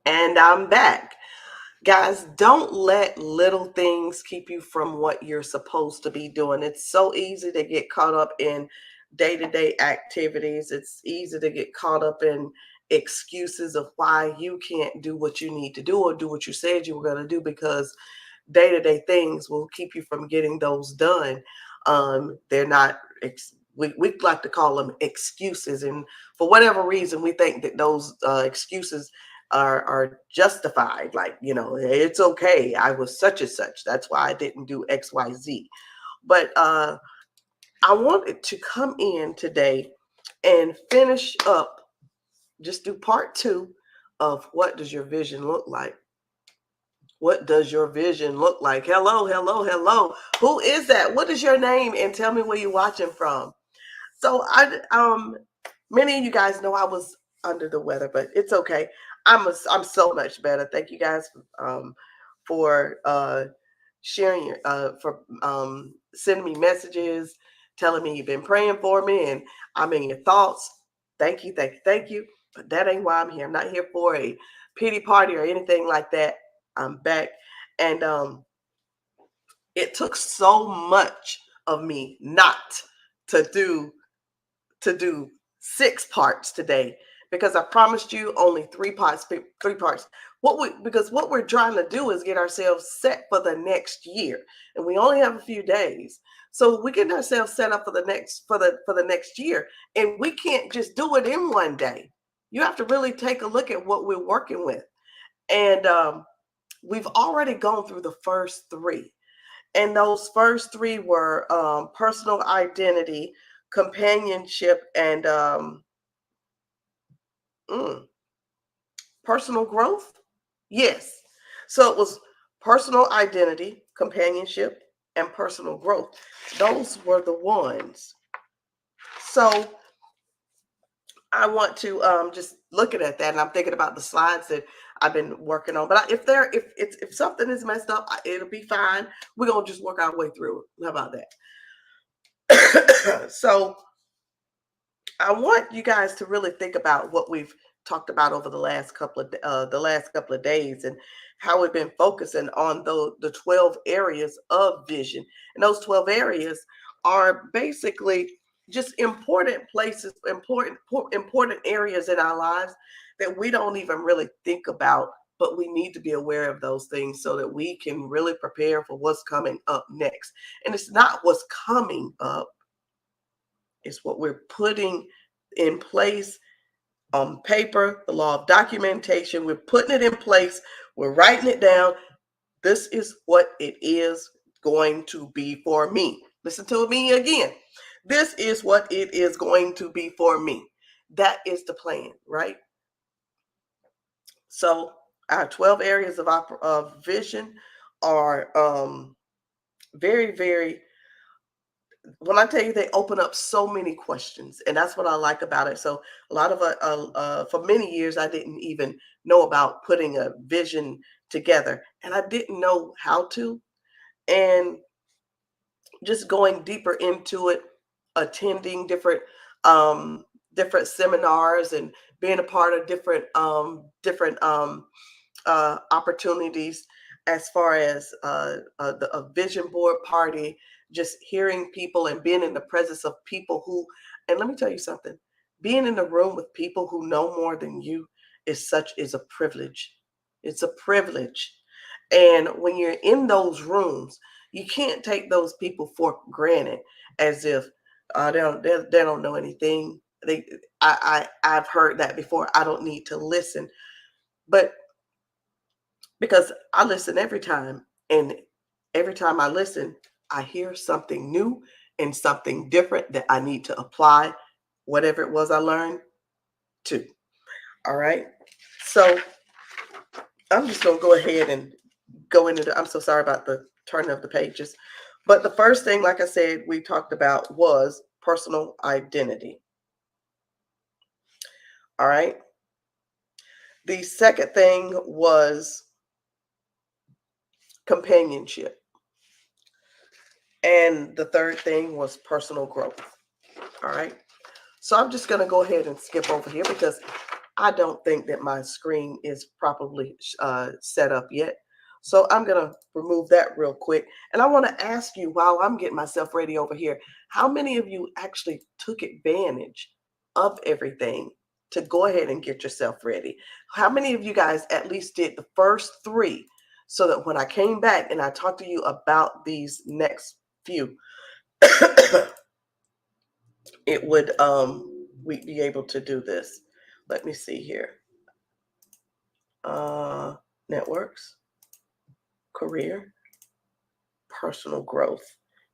And I'm back. Guys, don't let little things keep you from what you're supposed to be doing. It's so easy to get caught up in day to day activities. It's easy to get caught up in excuses of why you can't do what you need to do or do what you said you were going to do, because day to day things will keep you from getting those done. They're not, we like to call them excuses. And for whatever reason, we think that those excuses are justified. Like, it's okay. I was such and such. That's why I didn't do XYZ. But I wanted to come in today and finish up, just do part two of what does your vision look like? What does your vision look like? Hello, hello, hello. Who is that? What is your name? And tell me where you're watching from. So many of you guys know I was under the weather, but it's okay. I'm so much better. Thank you guys for sharing your for sending me messages, telling me you've been praying for me, and I'm in your thoughts. Thank you, thank you, thank you. But that ain't why I'm here. I'm not here for a pity party or anything like that. I'm back, and it took so much of me not to do 6 parts today, because I promised you only 3 parts. 3 parts. Because what we're trying to do is get ourselves set for the next year, and we only have a few days. So we get ourselves set up for the next year, and we can't just do it in one day. You have to really take a look at what we're working with, and we've already gone through the first 3. And those first 3 were personal identity, companionship, and mm, personal growth. Yes. So it was personal identity, companionship, and personal growth. Those were the ones. So I want to just looking at that, and I'm thinking about the slides that I've been working on. But if something is messed up, it'll be fine. We're gonna just work our way through it. How about that? So I want you guys to really think about what we've talked about over the last couple of days, and how we've been focusing on the 12 areas of vision. And those 12 areas are basically just important places, important areas in our lives that we don't even really think about, but we need to be aware of those things so that we can really prepare for what's coming up next. And it's not what's coming up, it's what we're putting in place on paper, the law of documentation. We're putting it in place. We're writing it down. This is what it is going to be for me. Listen to me again. This is what it is going to be for me. That is the plan, right? So our 12 areas of vision are very, very, when I tell you, they open up so many questions, and that's what I like about it. So a lot of for many years, I didn't even know about putting a vision together, and I didn't know how to. And just going deeper into it, attending um, different seminars, and being a part of different opportunities, as far as a vision board party, just hearing people and being in the presence of people who, and let me tell you something, being in the room with people who know more than you is a privilege. It's a privilege. And when you're in those rooms, you can't take those people for granted, as if they don't know anything. I've heard that before. I don't need to listen, but because I listen every time, and every time I listen, I hear something new and something different that I need to apply whatever it was I learned to. All right. So I'm just gonna go ahead and go into I'm so sorry about the turning of the pages. But the first thing, like I said, we talked about was personal identity. All right. The second thing was companionship. And the third thing was personal growth. All right. So I'm just going to go ahead and skip over here, because I don't think that my screen is properly set up yet. So I'm going to remove that real quick. And I want to ask you, while I'm getting myself ready over here, how many of you actually took advantage of everything to go ahead and get yourself ready? How many of you guys at least did the first three, so that when I came back and I talked to you about these next few, it would we'd be able to do this. Let me see here. Networks, career, personal growth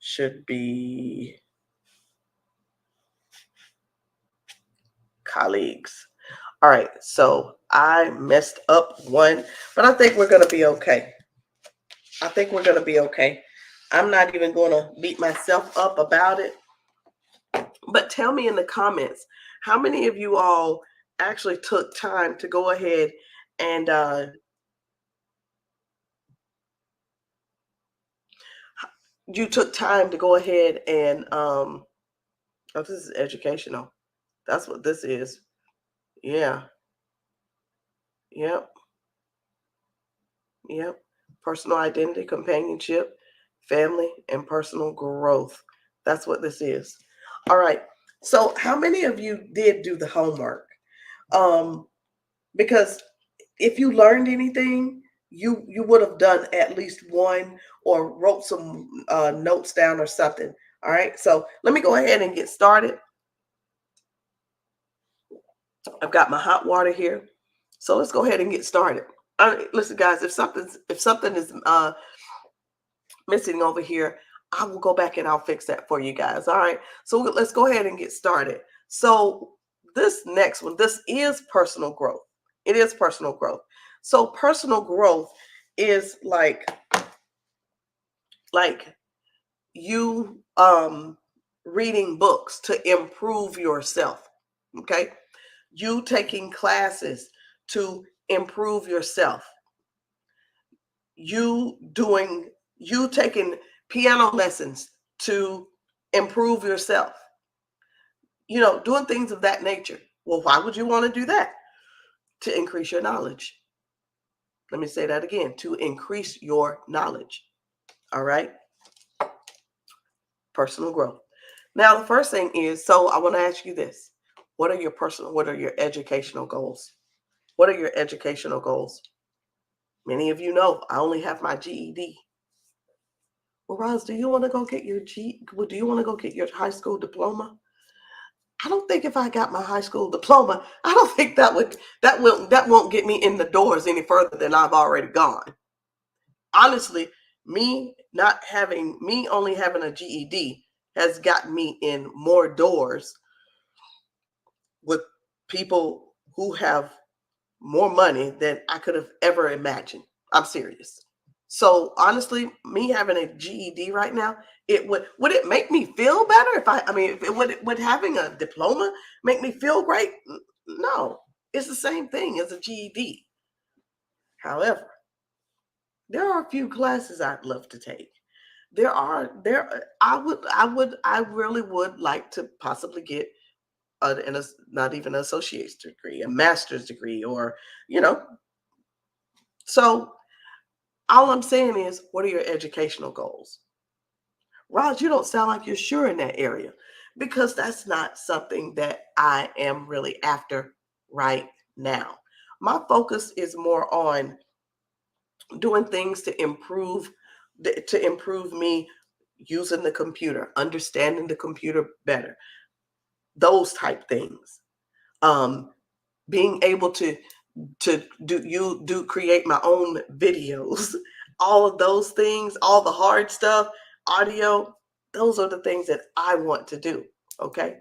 should be colleagues. All right, so I messed up one, but I think we're going to be okay. I think we're going to be okay. I'm not even going to beat myself up about it. But tell me in the comments, how many of you all actually took time to go ahead and you took time to go ahead and oh, this is educational. That's what this is. Yeah. Yep. Yep. Personal identity, companionship, family, and personal growth. That's what this is. All right. So how many of you did do the homework? Because if you learned anything, you would have done at least one or wrote some notes down or something. All right. So let me go ahead and get started. I've got my hot water here. So let's go ahead and get started. Listen, guys, if something is missing over here, I will go back and I'll fix that for you guys. All right. So let's go ahead and get started. So this next one, this is personal growth. It is personal growth. So personal growth is like you reading books to improve yourself. Okay. You taking classes to improve yourself. You taking piano lessons to improve yourself. Doing things of that nature. Well, why would you want to do that? To increase your knowledge. Let me say that again, to increase your knowledge. All right. Personal growth. Now, the first thing is, so I want to ask you this. What are your educational goals? What are your educational goals? Many of you know I only have my GED. Well, Roz, do you want to go get do you want to go get your high school diploma? I don't think if I got my high school diploma, I don't think that won't get me in the doors any further than I've already gone. Honestly, me only having a GED has gotten me in more doors with people who have more money than I could have ever imagined. I'm serious. So honestly, me having a GED right now, would it make me feel better if would having a diploma make me feel great? No, it's the same thing as a GED. However, there are a few classes I'd love to take. I really would like to possibly get not even an associate's degree, a master's degree, or you know. So all I'm saying is, what are your educational goals? Roz, you don't sound like you're sure in that area, because that's not something that I am really after right now. My focus is more on doing things to improve me using the computer, understanding the computer better, those type things. Being able to create my own videos, all of those things, all the hard stuff, audio, those are the things that I want to do. Okay.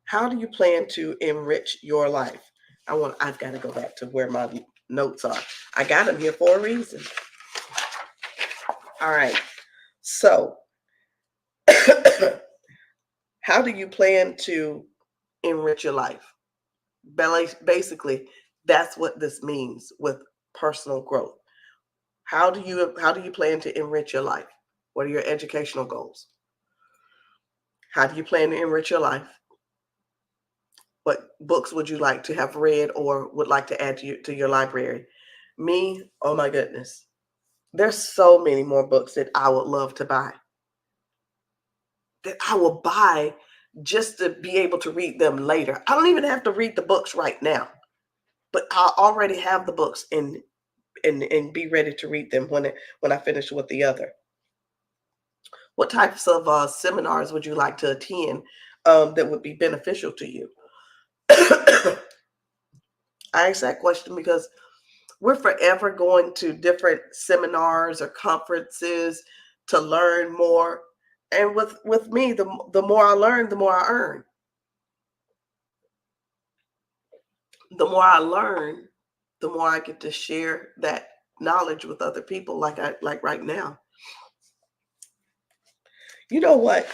How do you plan to enrich your life? I've got to go back to where my notes are. I got them here for a reason. All right. So how do you plan to enrich your life? Basically, that's what this means with personal growth. How do you plan to enrich your life? What are your educational goals? How do you plan to enrich your life? What books would you like to have read or would like to add to your library? Me, oh my goodness. There's so many more books that I would love to buy, that I will buy just to be able to read them later. I don't even have to read the books right now, but I already have the books and be ready to read them when I finish with the other. What types of seminars would you like to attend that would be beneficial to you? I ask that question because we're forever going to different seminars or conferences to learn more. And with me, the more I learn, the more I earn. The more I learn, the more I get to share that knowledge with other people, like right now. You know what?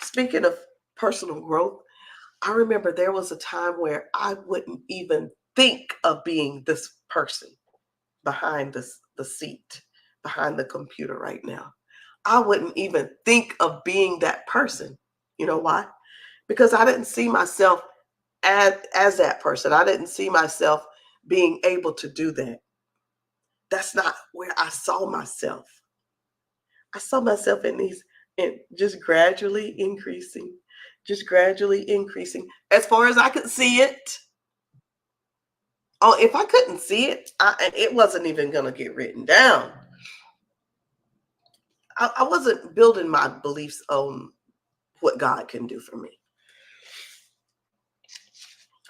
Speaking of personal growth, I remember there was a time where I wouldn't even think of being this person behind the seat, behind the computer right now. I wouldn't even think of being that person. You know why? Because I didn't see myself as that person. I didn't see myself being able to do that. That's not where I saw myself. I saw myself in these and just gradually increasing, just gradually increasing as far as I could see it. Oh, if I couldn't see it, it wasn't even going to get written down. I wasn't building my beliefs on what God can do for me.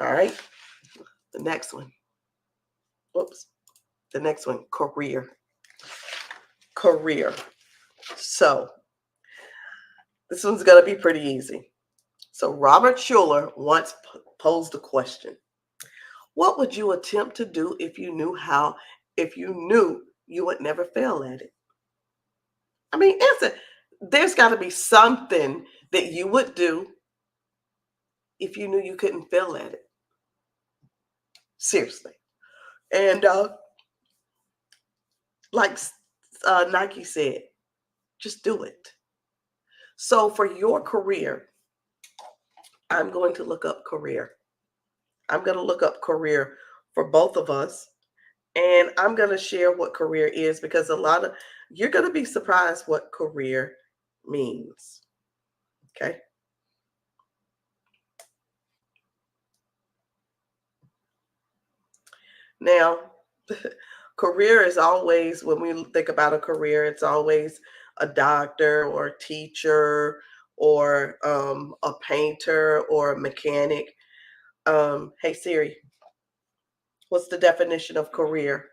All right. The next one. Whoops. The next one, career. Career. So this one's going to be pretty easy. So Robert Schuller once posed a question. What would you attempt to do if you knew you would never fail at it? I mean, there's got to be something that you would do if you knew you couldn't fail at it. Seriously. And like Nike said, just do it. So for your career, I'm going to look up career. I'm going to look up career for both of us. And I'm going to share what career is because you're going to be surprised what career means. Okay. Now, career is always, when we think about a career, it's always a doctor or a teacher or a painter or a mechanic. Hey Siri, what's the definition of career?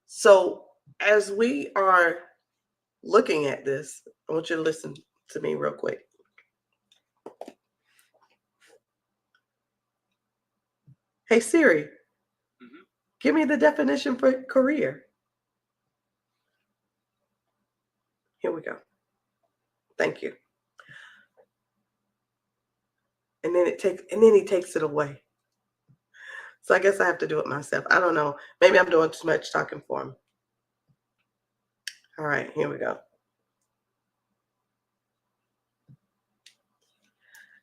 So as we are looking at this, I want you to listen to me real quick. Hey Siri, give me the definition for career. Here we go. Thank you. And then he takes it away. So I guess I have to do it myself. I don't know. Maybe I'm doing too much talking for him. All right, here we go.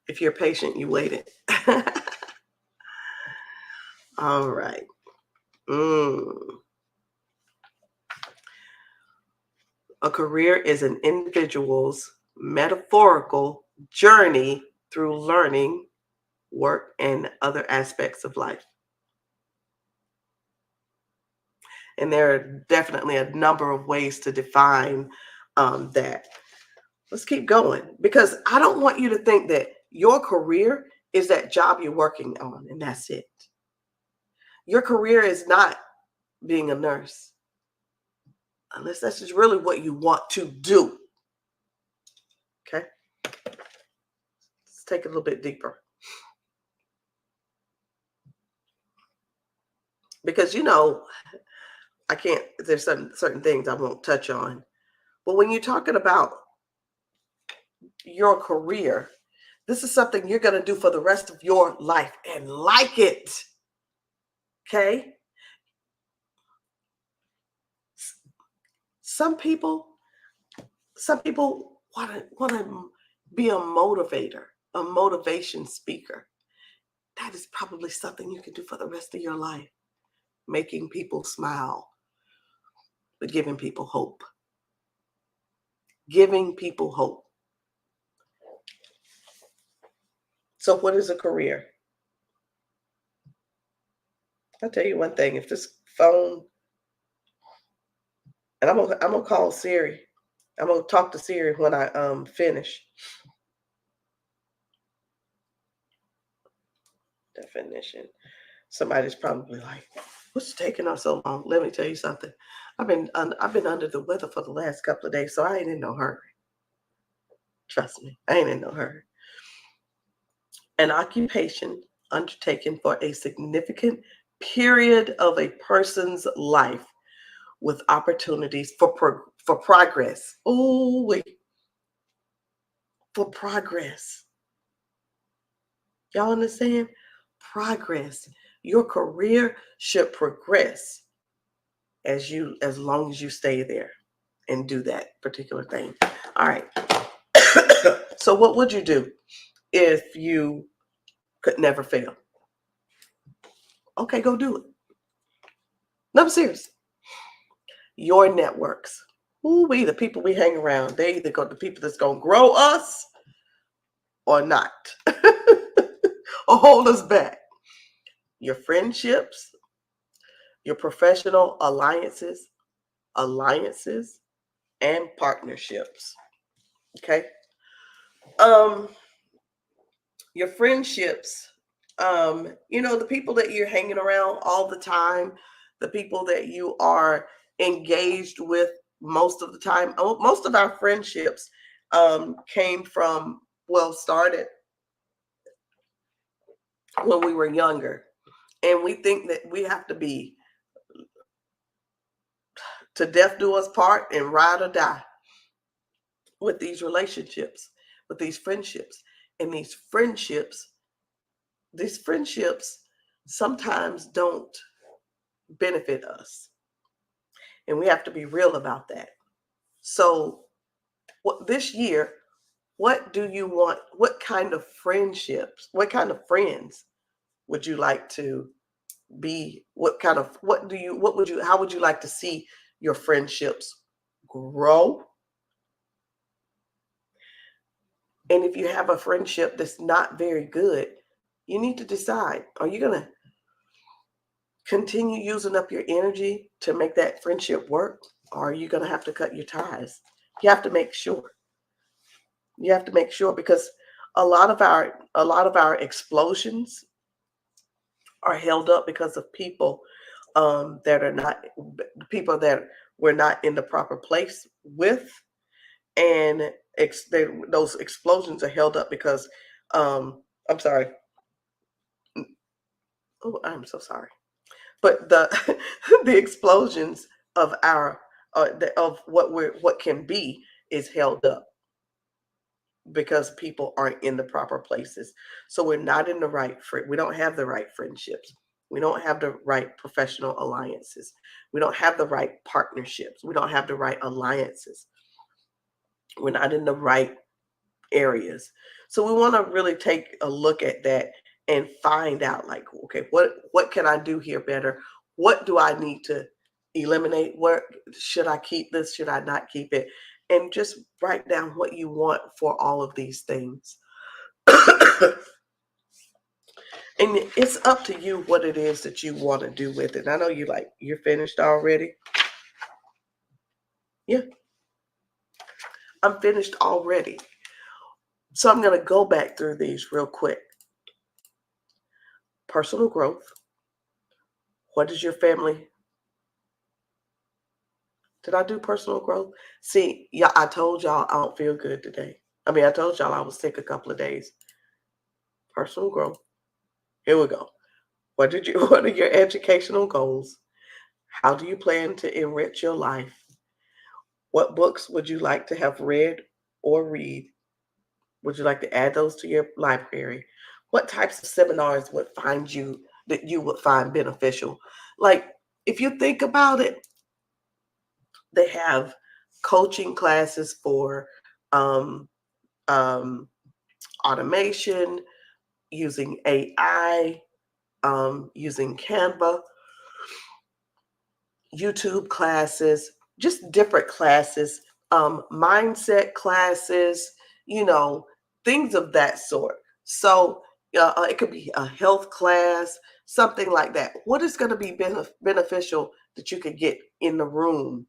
If you're patient, you waited. All right. A career is an individual's metaphorical journey through learning, work, and other aspects of life. And there are definitely a number of ways to define that. Let's keep going because I don't want you to think that your career is that job you're working on and that's it. Your career is not being a nurse, unless that's just really what you want to do. Okay. Let's take it a little bit deeper. Because, there's certain things I won't touch on. But when you're talking about your career, this is something you're going to do for the rest of your life and like it. Okay. Some people want to be a motivator, a motivation speaker. that is probably something you can do for the rest of your life. Making people smile, but giving people hope. Giving people hope. So, what is a career? I'll tell you one thing. If this phone, and I'm gonna call Siri. I'm gonna talk to Siri when I finish. Definition. Somebody's probably like, "What's taking her so long?" Let me tell you something. I've been under the weather for the last couple of days, so I ain't in no hurry. Trust me, I ain't in no hurry. An occupation undertaken for a significant period of a person's life with opportunities for progress. Oh, wait, for progress. Y'all understand? Progress. Your career should progress as long as you stay there and do that particular thing. All right. So what would you do if you could never fail? Okay, go do it. No, I'm serious. Your networks. Ooh, the people we hang around, they either go the people that's gonna grow us or not. Or hold us back. Your friendships, your professional alliances, and partnerships. Okay. Um, your friendships, the people that you're hanging around all the time, the people that you are engaged with most of the time. Most of our friendships came from, started when we were younger. And we think that we have to be to death do us part and ride or die with these relationships, with these friendships. And these friendships sometimes don't benefit us. And we have to be real about that. So, this year, what do you want? What kind of friendships, what kind of friends would you like to be? How would you like to see your friendships grow? And if you have a friendship that's not very good, you need to decide, are you going to continue using up your energy to make that friendship work? Or are you going to have to cut your ties? You have to make sure. You have to make sure, because a lot of our explosions are held up because of people that are not people that we're not in the proper place with, and those explosions are held up because I'm sorry. Oh, I'm so sorry. But the the explosions of our of what can be is held up because people aren't in the proper places. So we're not in the right we don't have the right friendships. We don't have the right professional alliances. We don't have the right partnerships. We don't have the right alliances. We're not in the right areas. So we want to really take a look at that and find out, like, okay, what can I do here better? What do I need to eliminate? Where should I keep this? Should I not keep it? And just write down what you want for all of these things. And it's up to you what it is that you want to do with it. I know you're finished already. Yeah, I'm finished already. So I'm going to go back through these real quick. Personal growth. What is your family? Did I do personal growth? See, yeah, I told y'all I don't feel good today. I told y'all I was sick a couple of days. Personal growth. Here we go. What are your educational goals? How do you plan to enrich your life? What books would you like to have read or read? Would you like to add those to your library? What types of seminars that you would find beneficial? Like, if you think about it, they have coaching classes for um, um, automation, using AI, using Canva, YouTube classes, just different classes, mindset classes, you know, things of that sort. So it could be a health class, something like that. What is going to be beneficial that you could get in the room?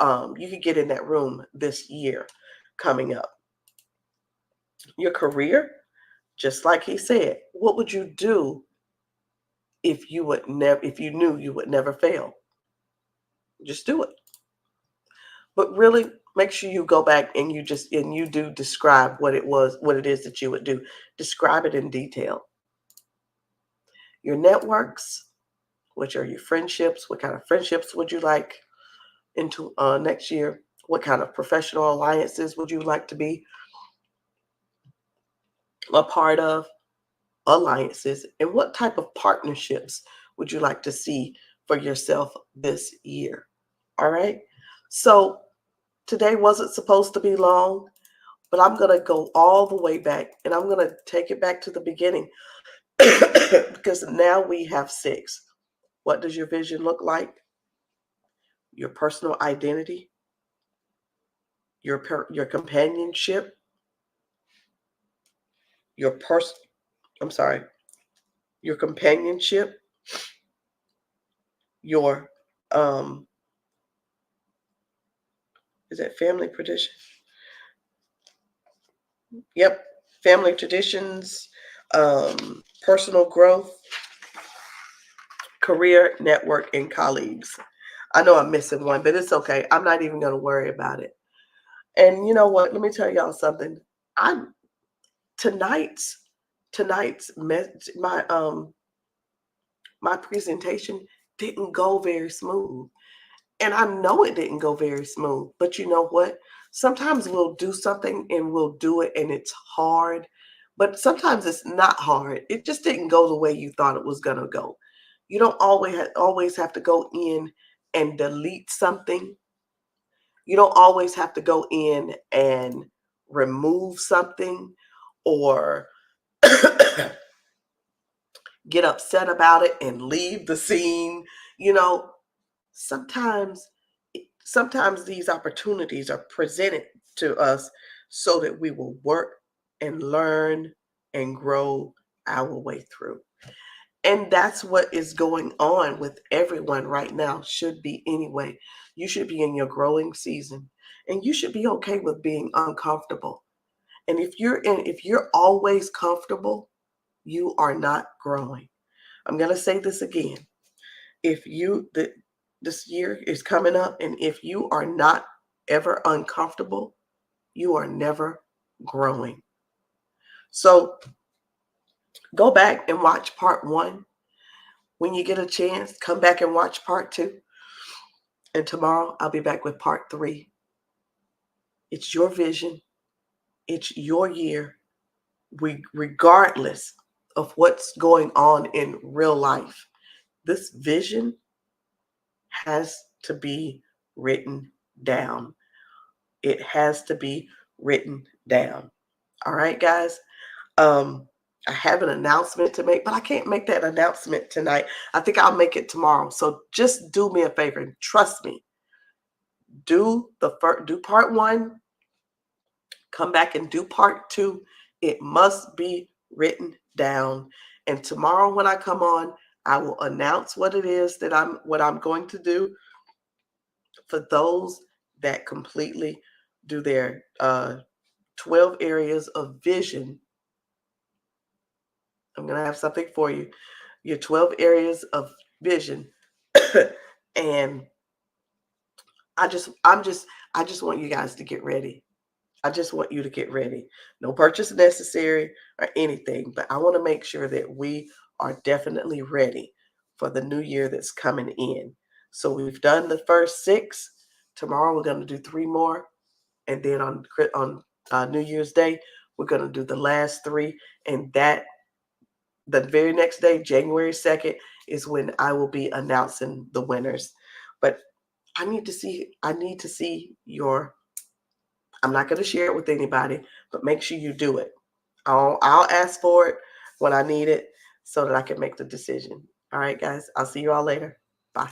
You could get in that room this year coming up. Your career, just like he said, what would you do if you knew you would never fail? Just do it. But really make sure you go back and you do describe what it is that you would do. Describe it in detail. Your networks, which are your friendships, what kind of friendships would you like into next year? What kind of professional alliances would you like to be a part of? Alliances, and what type of partnerships would you like to see for yourself this year? All right. So today wasn't supposed to be long, but I'm going to go all the way back and I'm going to take it back to the beginning because now we have 6. What does your vision look like? Your personal identity, your companionship, your person I'm sorry, your companionship, your is that family tradition? Yep, family traditions, personal growth, career, network, and colleagues. I know I'm missing one, but it's okay. I'm not even going to worry about it. And you know what? Let me tell y'all something. I'm tonight's tonight's my presentation didn't go very smooth. And I know it didn't go very smooth, but you know what? Sometimes we'll do something and we'll do it and it's hard, but sometimes it's not hard. It just didn't go the way you thought it was going to go. You don't always have to go in and delete something. You don't always have to go in and remove something or get upset about it and leave the scene. You know, sometimes sometimes these opportunities are presented to us so that we will work and learn and grow our way through. And that's what is going on with everyone right now, should be anyway. You should be in your growing season and you should be okay with being uncomfortable. And if you're always comfortable, you are not growing. I'm going to say this again. If you the this year is coming up and if you are not ever uncomfortable, you are never growing. So go back and watch part 1. When you get a chance, come back and watch part 2. And tomorrow I'll be back with part 3. It's your vision. It's your year. Regardless of what's going on in real life, this vision has to be written down. It has to be written down. All right, guys. Um, I have an announcement to make, but I can't make that announcement tonight. I think I'll make it tomorrow. So just do me a favor and trust me. Do part 1, come back and do part 2. It must be written down. And tomorrow when I come on, I will announce what it is that I'm going to do for those that completely do their 12 areas of vision. I'm going to have something for you. Your 12 areas of vision. And I just want you guys to get ready. I just want you to get ready. No purchase necessary or anything, but I want to make sure that we are definitely ready for the new year that's coming in. So we've done the first 6. Tomorrow we're going to do 3 more, and then on New Year's Day we're going to do the last 3, and that the very next day, January 2nd, is when I will be announcing the winners. But I need to see your I'm not going to share it with anybody, but make sure you do it. I'll ask for it. when I need it so that I can make the decision. All right, guys, I'll see you all later. Bye.